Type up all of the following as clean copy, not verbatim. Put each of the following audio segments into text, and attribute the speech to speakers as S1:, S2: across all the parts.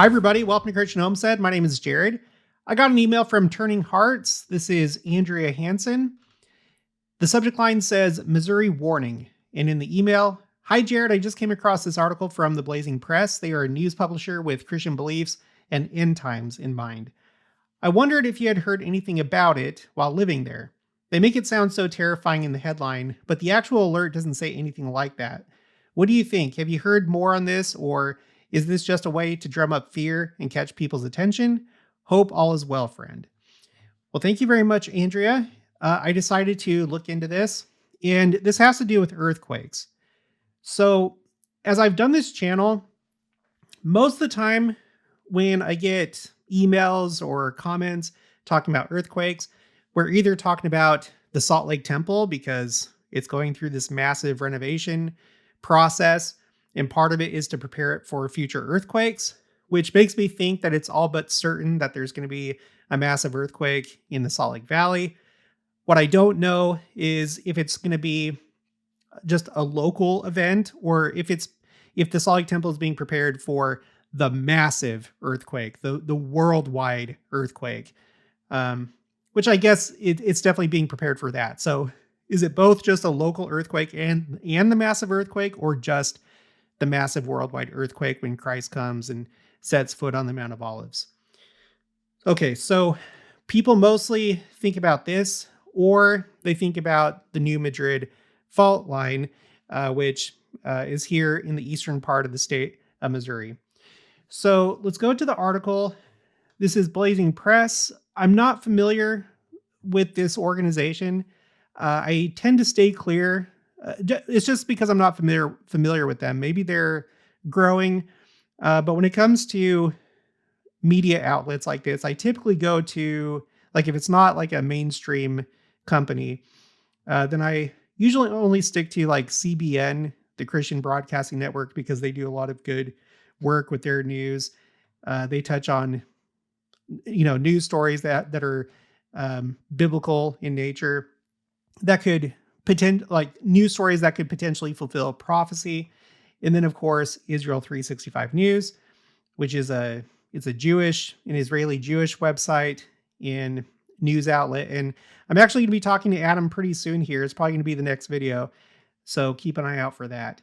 S1: Hi, everybody. Welcome to Christian Homestead. My name is Jared. I got an email from Turning Hearts. This is Andrea Hansen. The subject line says Missouri warning. And in the email, hi, Jared. I just came across this article from the Blazing Press. They are a news publisher with Christian beliefs and end times in mind. I wondered if you had heard anything about it while living there. They make it sound so terrifying in the headline, but the actual alert doesn't say anything like that. What do you think? Have you heard more on this, or is this just a way to drum up fear and catch people's attention? Hope all is well, friend. Well, thank you very much, Andrea. I decided to look into this, and this has to do with earthquakes. So, as I've done this channel, most of the time when I get emails or comments talking about earthquakes, we're either talking about the Salt Lake Temple because it's going through this massive renovation process, and part of it is to prepare it for future earthquakes, which makes me think that it's all but certain that there's going to be a massive earthquake in the Salt Lake Valley. What I don't know is if it's going to be just a local event, or if the Salt Lake Temple is being prepared for the massive earthquake, the worldwide earthquake, which I guess it's definitely being prepared for that. So is it both just a local earthquake and the massive earthquake, or just the massive worldwide earthquake when Christ comes and sets foot on the Mount of Olives? Okay, so people mostly think about this, or they think about the New Madrid fault line, which is here in the eastern part of the state of Missouri. So let's go to the article. This is Blazing Press. I'm not familiar with this organization. I tend to stay clear. It's just because I'm not familiar with them. Maybe they're growing. But when it comes to media outlets like this, I typically go to, like, if it's not like a mainstream company, then I usually only stick to like CBN, the Christian Broadcasting Network, because they do a lot of good work with their news. They touch on, news stories that are biblical in nature, that could news stories that could potentially fulfill prophecy. And then, of course, Israel 365 News, which is an Israeli Jewish website and news outlet. And I'm actually going to be talking to Adam pretty soon here. It's probably going to be the next video, so keep an eye out for that.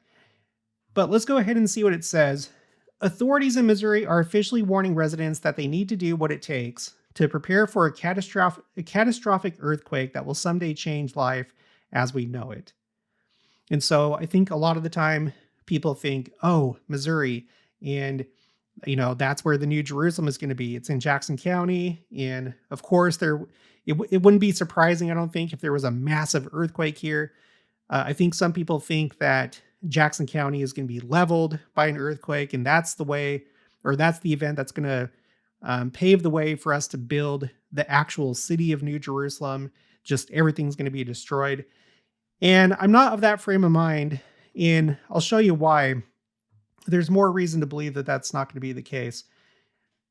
S1: But let's go ahead and see what it says. Authorities in Missouri are officially warning residents that they need to do what it takes to prepare for a catastrophic earthquake that will someday change life as we know it. And so I think a lot of the time people think, oh, Missouri, and that's where the New Jerusalem is going to be. It's in Jackson County. And of course, it wouldn't be surprising, I don't think, if there was a massive earthquake here. I think some people think that Jackson County is going to be leveled by an earthquake, and that's the event that's going to pave the way for us to build the actual city of New Jerusalem. Just everything's going to be destroyed. And I'm not of that frame of mind, and I'll show you why. There's more reason to believe that that's not going to be the case.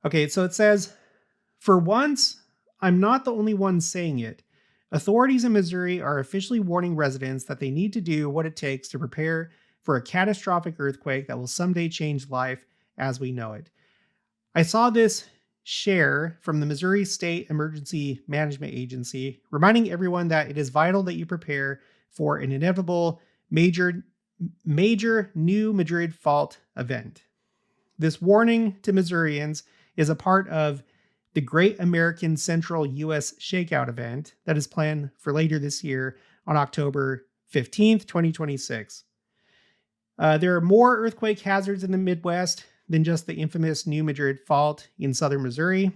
S1: Okay, so it says, for once, I'm not the only one saying it. Authorities in Missouri are officially warning residents that they need to do what it takes to prepare for a catastrophic earthquake that will someday change life as we know it. I saw this share from the Missouri State Emergency Management Agency, reminding everyone that it is vital that you prepare for an inevitable major New Madrid fault event. This warning to Missourians is a part of the Great American Central U.S. Shakeout event that is planned for later this year on October 15th, 2026. There are more earthquake hazards in the Midwest than just the infamous New Madrid fault in southern Missouri.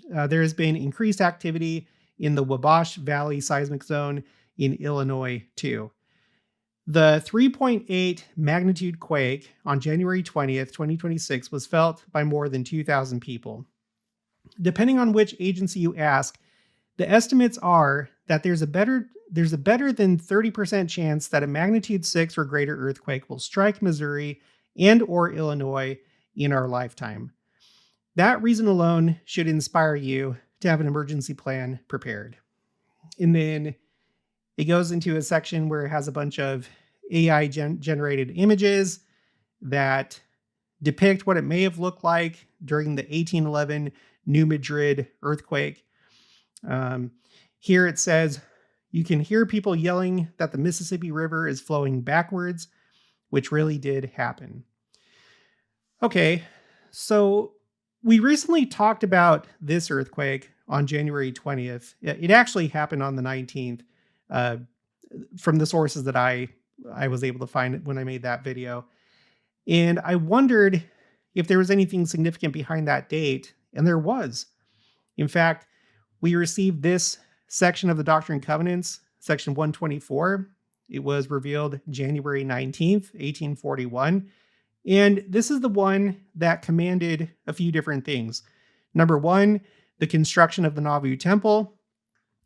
S1: There has been increased activity in the Wabash Valley seismic zone in Illinois, too. The 3.8 magnitude quake on January 20th, 2026 was felt by more than 2,000 people. Depending on which agency you ask, the estimates are that there's a better than 30% chance that a magnitude 6 or greater earthquake will strike Missouri and or Illinois in our lifetime. That reason alone should inspire you to have an emergency plan prepared. And then it goes into a section where it has a bunch of AI generated images that depict what it may have looked like during the 1811 New Madrid earthquake. Here it says, you can hear people yelling that the Mississippi River is flowing backwards, which really did happen. Okay, so we recently talked about this earthquake on January 20th. It actually happened on the 19th from the sources that I was able to find when I made that video. And I wondered if there was anything significant behind that date, and there was. In fact, we received this section of the Doctrine and Covenants, section 124. It was revealed January 19th, 1841. And this is the one that commanded a few different things. Number one, the construction of the Nauvoo Temple,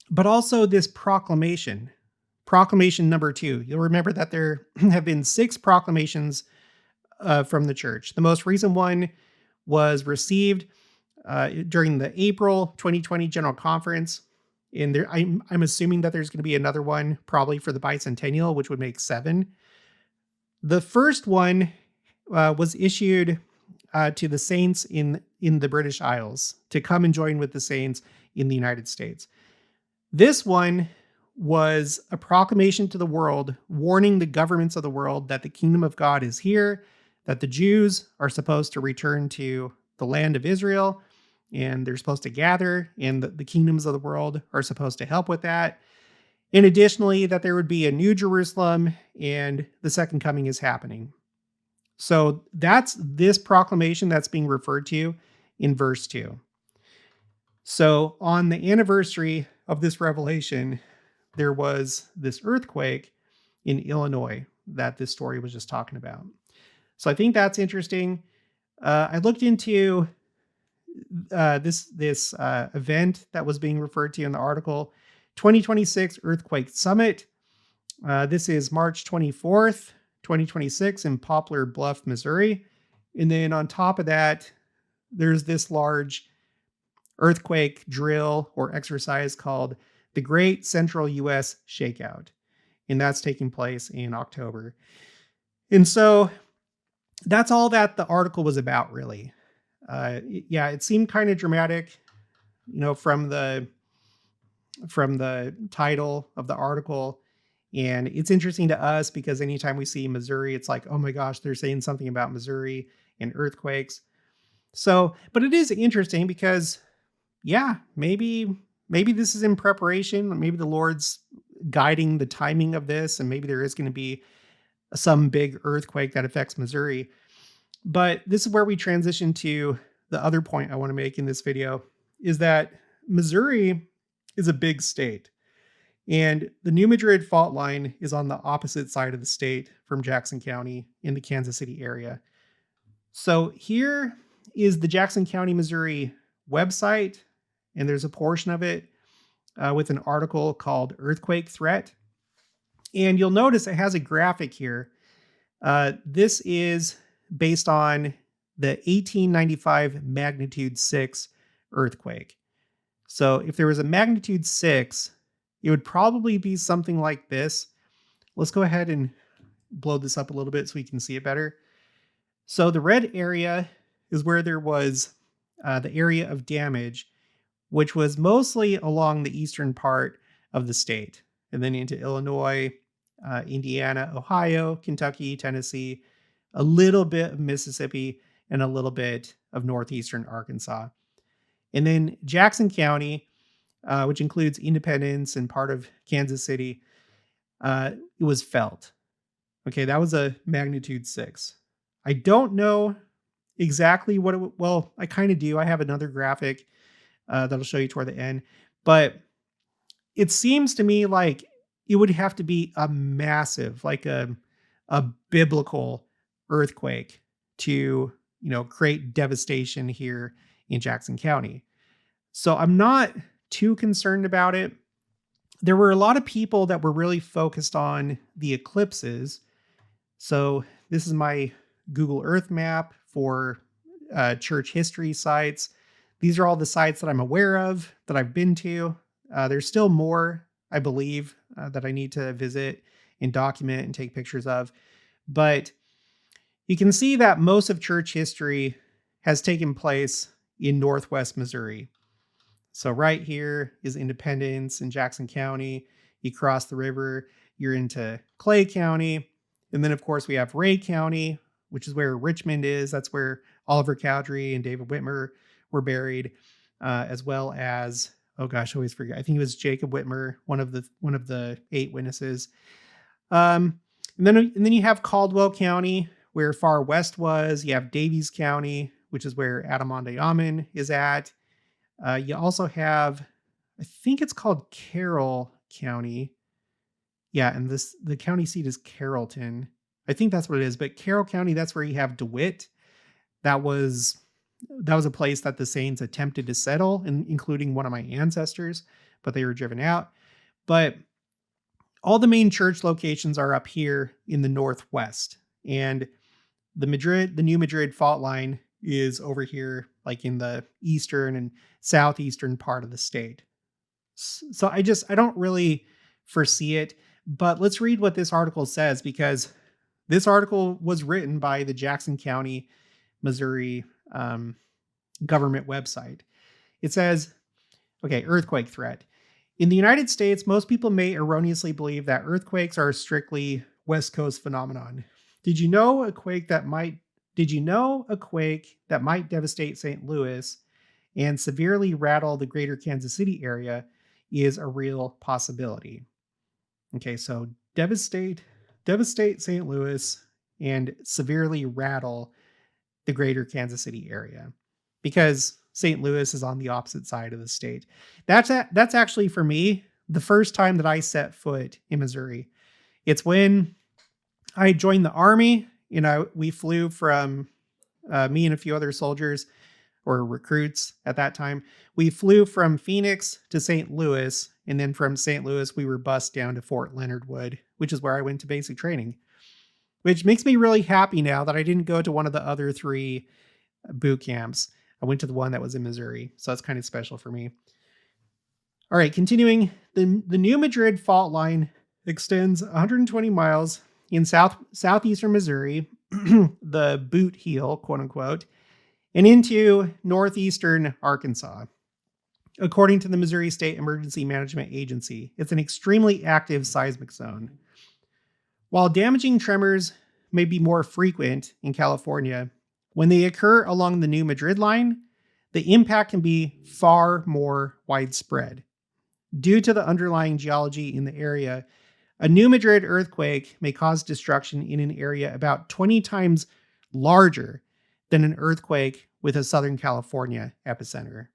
S1: but also this proclamation. Proclamation number 2. You'll remember that there have been 6 proclamations from the church. The most recent one was received during the April 2020 General Conference. And I'm assuming that there's going to be another one probably for the bicentennial, which would make 7. The first one was issued to the saints in the British Isles to come and join with the saints in the United States. This one was a proclamation to the world, warning the governments of the world that the kingdom of God is here, that the Jews are supposed to return to the land of Israel, and they're supposed to gather, and the kingdoms of the world are supposed to help with that. And additionally, that there would be a new Jerusalem, and the second coming is happening. So that's this proclamation that's being referred to in verse 2. So on the anniversary of this revelation, there was this earthquake in Illinois that this story was just talking about. So I think that's interesting. I looked into this event that was being referred to in the article, 2026 Earthquake Summit. This is March 24th, 2026 in Poplar Bluff, Missouri. And then on top of that, there's this large earthquake drill or exercise called the Great Central U.S. Shakeout. And that's taking place in October. And so that's all that the article was about, really. It seemed kind of dramatic, from the title of the article. And it's interesting to us because anytime we see Missouri, it's like, oh my gosh, they're saying something about Missouri and earthquakes. So, but it is interesting because, maybe this is in preparation. Maybe the Lord's guiding the timing of this, and maybe there is going to be some big earthquake that affects Missouri. But this is where we transition to the other point I want to make in this video, is that Missouri is a big state. And the New Madrid fault line is on the opposite side of the state from Jackson County in the Kansas City area. So here is the Jackson County, Missouri website, and there's a portion of it with an article called Earthquake Threat. And you'll notice it has a graphic here. This is based on the 1895 magnitude 6 earthquake. So if there was a magnitude 6, it would probably be something like this. Let's go ahead and blow this up a little bit so we can see it better. So the red area is where there was the area of damage, which was mostly along the eastern part of the state, and then into Illinois, Indiana, Ohio, Kentucky, Tennessee, a little bit of Mississippi, and a little bit of northeastern Arkansas. And then Jackson County, which includes Independence and part of Kansas City, it was felt. Okay, that was a magnitude 6. I don't know exactly what well, I kind of do. I have another graphic that'll show you toward the end. But it seems to me like it would have to be a massive, like a biblical earthquake to, create devastation here in Jackson County. So I'm not too concerned about it. There were a lot of people that were really focused on the eclipses. So this is my Google Earth map for church history sites. These are all the sites that I'm aware of, that I've been to. There's still more, I believe, that I need to visit and document and take pictures of. But You can see that most of church history has taken place in northwest Missouri. So right here is Independence in Jackson County. You cross the river, you're into Clay County. And then, of course, we have Ray County, which is where Richmond is. That's where Oliver Cowdery and David Whitmer were buried, as well as, oh gosh, I always forget. I think it was Jacob Whitmer, one of the 8 witnesses. And then you have Caldwell County, where Far West was. You have Davies County, which is where Adamonde Ammon is at. You also have, I think it's called Carroll County. Yeah, and the county seat is Carrollton. I think that's what it is. But Carroll County, that's where you have DeWitt. That was a place that the Saints attempted to settle, including one of my ancestors, but they were driven out. But all the main church locations are up here in the northwest, and the New Madrid fault line is over here, like in the eastern and southeastern part of the state. So I don't really foresee it, but let's read what this article says, because this article was written by the Jackson County, Missouri government website. It says, okay, earthquake threat. In the United States, most people may erroneously believe that earthquakes are a strictly West Coast phenomenon. Did you know a quake that might devastate St. Louis and severely rattle the greater Kansas City area is a real possibility? Okay, so devastate St. Louis and severely rattle the greater Kansas City area, because St. Louis is on the opposite side of the state. That's actually, for me, the first time that I set foot in Missouri. It's when I joined the Army. We flew from, me and a few other soldiers, or recruits at that time. We flew from Phoenix to St. Louis, and then from St. Louis, we were bused down to Fort Leonard Wood, which is where I went to basic training, which makes me really happy now that I didn't go to one of the other 3 boot camps. I went to the one that was in Missouri, so that's kind of special for me. All right, continuing. The New Madrid fault line extends 120 miles in southeastern Missouri, the boot heel, quote unquote, and into northeastern Arkansas. According to the Missouri State Emergency Management Agency, it's an extremely active seismic zone. While damaging tremors may be more frequent in California, when they occur along the New Madrid line, the impact can be far more widespread. Due to the underlying geology in the area, a New Madrid earthquake may cause destruction in an area about 20 times larger than an earthquake with a Southern California epicenter.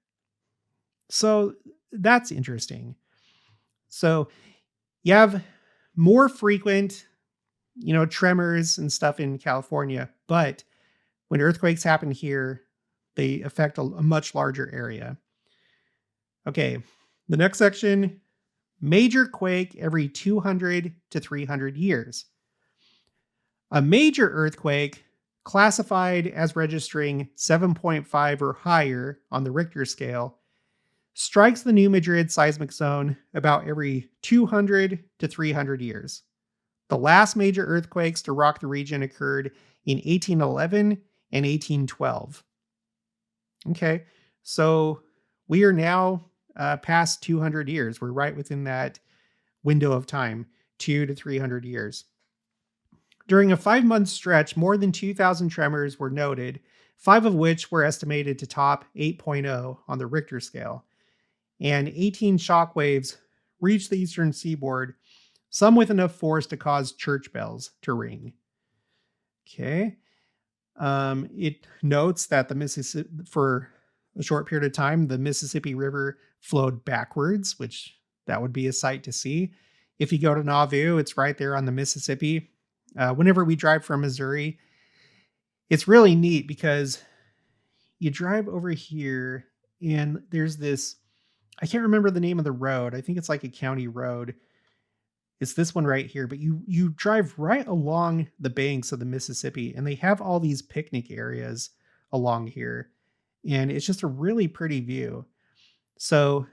S1: So that's interesting. So you have more frequent, tremors and stuff in California, but when earthquakes happen here, they affect a much larger area. Okay, the next section, major quake every 200 to 300 years. A major earthquake, classified as registering 7.5 or higher on the Richter scale, strikes the New Madrid seismic zone about every 200 to 300 years. The last major earthquakes to rock the region occurred in 1811 and 1812. Okay, so we are now past 200 years. We're right within that window of time, 200 to 300 years. During a 5-month stretch, more than 2,000 tremors were noted, 5 of which were estimated to top 8.0 on the Richter scale, and 18 shockwaves reached the eastern seaboard, some with enough force to cause church bells to ring. Okay. It notes that the Mississippi, for a short period of time, the Mississippi River flowed backwards, which that would be a sight to see. If you go to Nauvoo, it's right there on the Mississippi. Whenever we drive from Missouri, it's really neat because you drive over here and there's this, I can't remember the name of the road. I think it's like a county road. It's this one right here, but you drive right along the banks of the Mississippi, and they have all these picnic areas along here, and it's just a really pretty view. So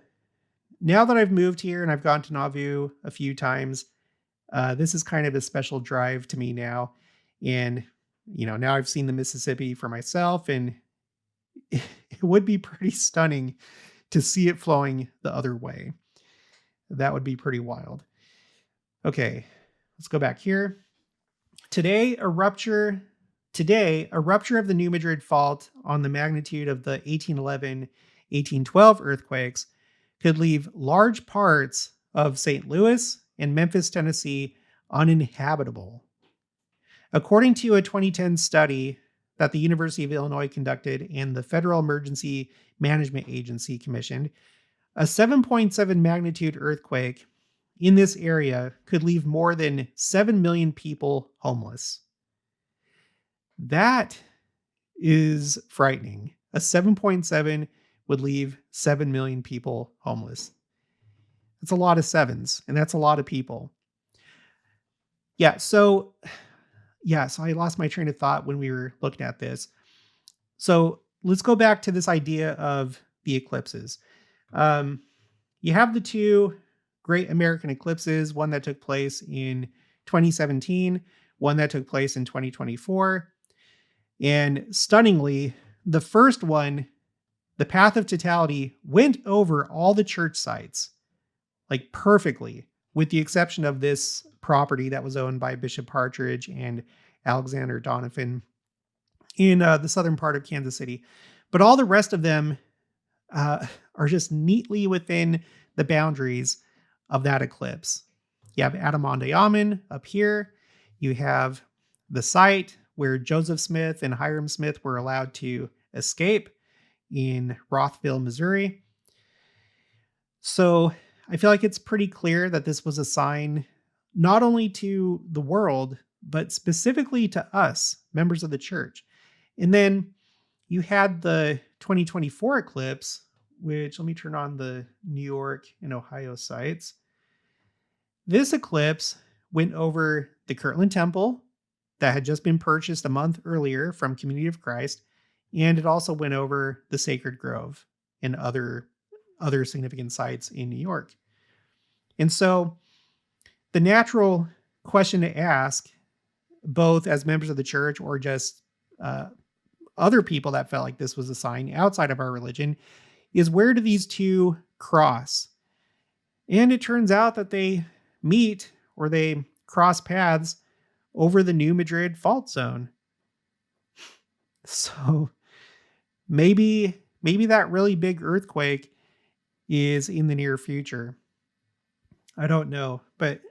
S1: now that I've moved here and I've gone to Nauvoo a few times, this is kind of a special drive to me now, and Now I've seen the Mississippi for myself, and it would be pretty stunning to see it flowing the other way. That would be pretty wild. Okay, let's go back here. Today, a rupture of the New Madrid fault on the magnitude of the 1811-1812 earthquakes could leave large parts of St. Louis and Memphis, Tennessee uninhabitable. According to a 2010 study that the University of Illinois conducted and the Federal Emergency Management Agency commissioned, a 7.7 magnitude earthquake in this area could leave more than 7 million people homeless. That is frightening. A 7.7 would leave 7 million people homeless. That's a lot of sevens, and that's a lot of people. So I lost my train of thought when we were looking at this. So let's go back to this idea of the eclipses. You have the two great American eclipses, one that took place in 2017, one that took place in 2024. And stunningly, the first one, the path of totality, went over all the church sites, like perfectly, with the exception of this property that was owned by Bishop Partridge and Alexander Donovan in the southern part of Kansas City. But all the rest of them are just neatly within the boundaries of that eclipse. You have Adamonte up here. You have the site where Joseph Smith and Hiram Smith were allowed to escape in Rothville, Missouri. So I feel like it's pretty clear that this was a sign not only to the world, but specifically to us, members of the church. And then you had the 2024 eclipse, which, let me turn on the New York and Ohio sites. This eclipse went over the Kirtland Temple that had just been purchased a month earlier from Community of Christ, and it also went over the Sacred Grove and other significant sites in New York. And so the natural question to ask, both as members of the church or just other people that felt like this was a sign outside of our religion, is where do these two cross? And it turns out that they meet, or they cross paths, over the New Madrid fault zone. So maybe that really big earthquake is in the near future. I don't know, but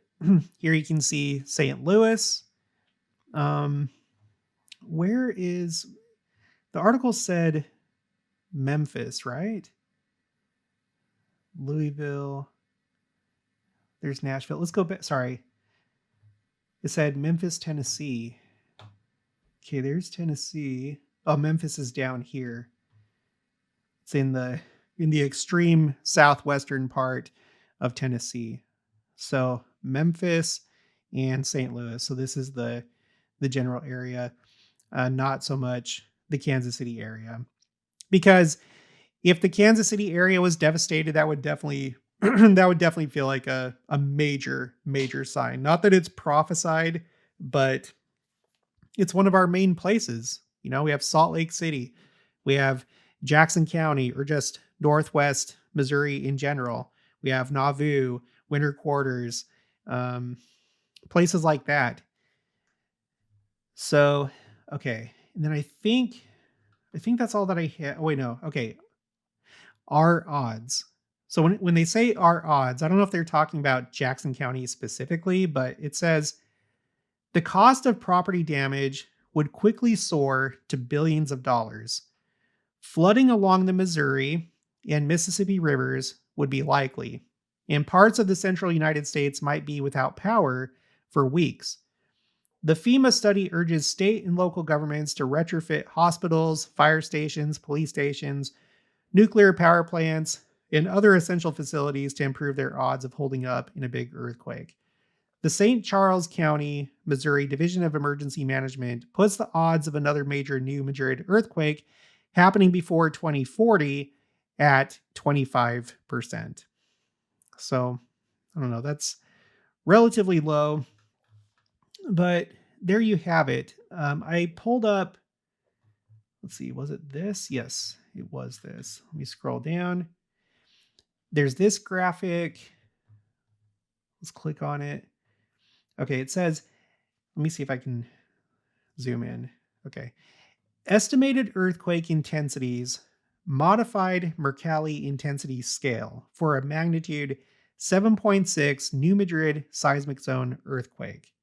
S1: here you can see St. Louis. Where is the article said Memphis, right? Louisville. There's Nashville. Let's go back. Sorry. It said Memphis, Tennessee. Okay, there's Tennessee. Oh, Memphis is down here. It's in the extreme southwestern part of Tennessee. So Memphis and St. Louis. So this is the general area, not so much the Kansas City area. Because if the Kansas City area was devastated, that would definitely feel like a major sign. Not that it's prophesied, but it's one of our main places. We have Salt Lake City, we have Jackson County, or just Northwest Missouri in general. We have Nauvoo, Winter Quarters, places like that. So, okay. And then I think that's all that I had. Oh, wait, no. Okay. Our odds. So when they say our odds, I don't know if they're talking about Jackson County specifically, but it says the cost of property damage would quickly soar to billions of dollars. Flooding along the Missouri and Mississippi rivers would be likely, and parts of the central United States might be without power for weeks. The FEMA study urges state and local governments to retrofit hospitals, fire stations, police stations, nuclear power plants, and other essential facilities to improve their odds of holding up in a big earthquake. The St. Charles County, Missouri Division of Emergency Management puts the odds of another major New Madrid earthquake happening before 2040 at 25%. So, I don't know, that's relatively low, but there you have it. I pulled up, let's see, was it this? Yes, it was this. Let me scroll down. There's this graphic. Let's click on it. Okay, it says, let me see if I can zoom in. Okay. Estimated earthquake intensities, modified Mercalli intensity scale for a magnitude 7.6 New Madrid seismic zone earthquake.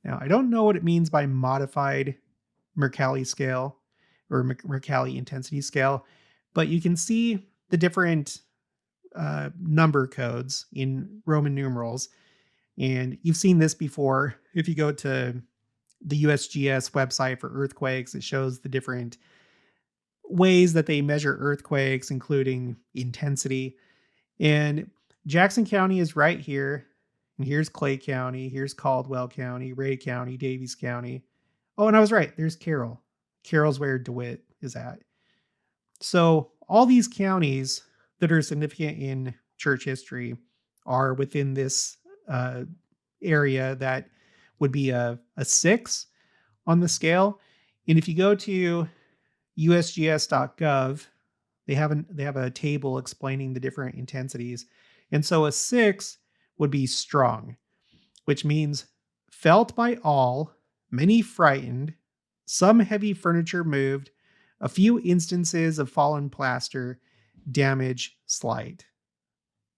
S1: Now, I don't know what it means by modified Mercalli scale or Mercalli intensity scale, but you can see the different number codes in Roman numerals. And you've seen this before. If you go to the USGS website for earthquakes, it shows the different ways that they measure earthquakes, including intensity. And Jackson County is right here. And here's Clay County, here's Caldwell County, Ray County, Davies County. Oh, and I was right. There's Carroll. Carroll's where DeWitt is at. So all these counties that are significant in church history are within this area that would be a 6 on the scale. And if you go to usgs.gov, they have a table explaining the different intensities. And so a 6 would be strong, which means felt by all, many frightened, some heavy furniture moved, a few instances of fallen plaster, damage slight.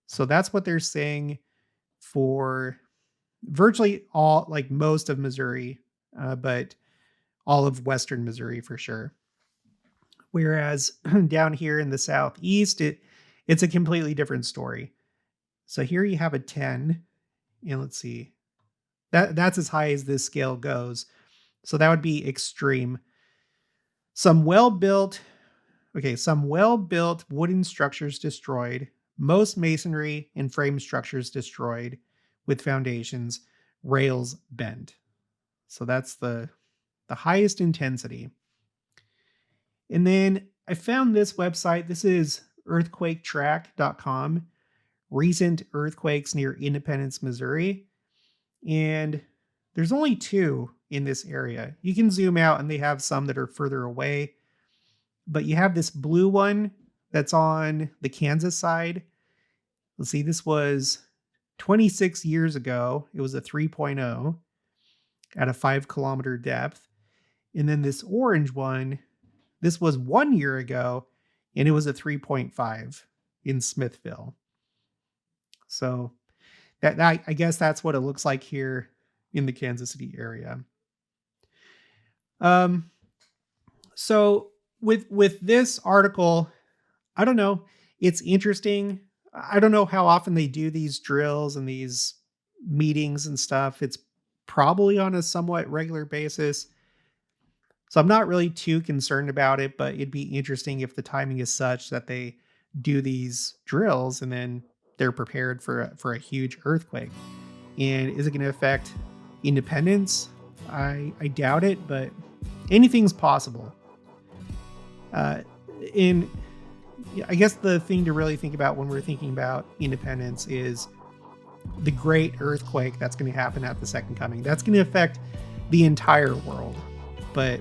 S1: So that's what they're saying for virtually all, like most of Missouri, but all of Western Missouri for sure. Whereas down here in the Southeast, it's a completely different story. So here you have a 10, and let's see, that's as high as this scale goes. So that would be extreme. Some well-built wooden structures destroyed, most masonry and frame structures destroyed with foundations, rails bent. So that's the highest intensity. And then I found this website. This is earthquaketrack.com. Recent earthquakes near Independence, Missouri. And there's only 2 in this area. You can zoom out and they have some that are further away. But you have this blue one that's on the Kansas side. Let's see, this was 26 years ago. It was a 3.0 at a 5-kilometer depth. And then this orange one, this was 1 year ago, and it was a 3.5 in Smithville. So that I guess that's what it looks like here in the Kansas City area. So with this article, I don't know. It's interesting. I don't know how often they do these drills and these meetings and stuff. It's probably on a somewhat regular basis. So I'm not really too concerned about it, but it'd be interesting if the timing is such that they do these drills and then they're prepared for a huge earthquake. And is it going to affect Independence? I doubt it, but anything's possible. And I guess the thing to really think about when we're thinking about Independence is the great earthquake that's going to happen at the Second Coming. That's going to affect the entire world, but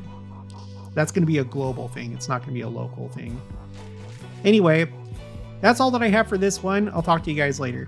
S1: that's going to be a global thing. It's not going to be a local thing. Anyway, that's all that I have for this one. I'll talk to you guys later.